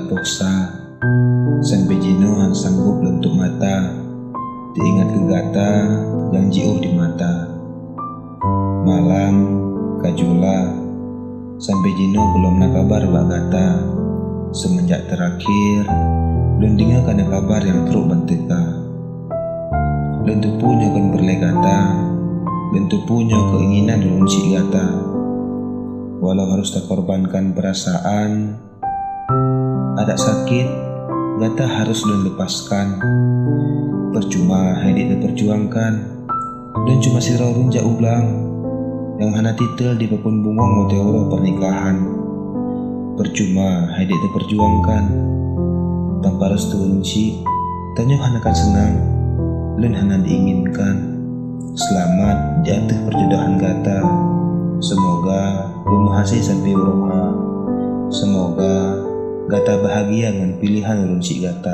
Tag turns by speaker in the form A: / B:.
A: posa, sampai jenuh sanggup lentuk mata, diingat kegata yang jiuh di mata. Malam kajula, sampai jenuh belum nak kabar bak gata. Semenjak terakhir, belum dengar kana kabar yang teruk benteka. Lentu punya kan berlai gata, lentu punya keinginan lunci gata. Walau harus tak korbankan perasaan, ada sakit, gata harus dan lepaskan. Percuma hadik diperjuangkan, dan cuma sirau runja ublang, yang hana titel di pepun bungong teoro pernikahan. Percuma hadik diperjuangkan, tanpa restu runci, tanya hanakan senang, dan hana diinginkan. Selamat jatuh perjodohan gata. Semoga rumahasi sampai uroha. Semoga gata bahagia dengan pilihan runci gata.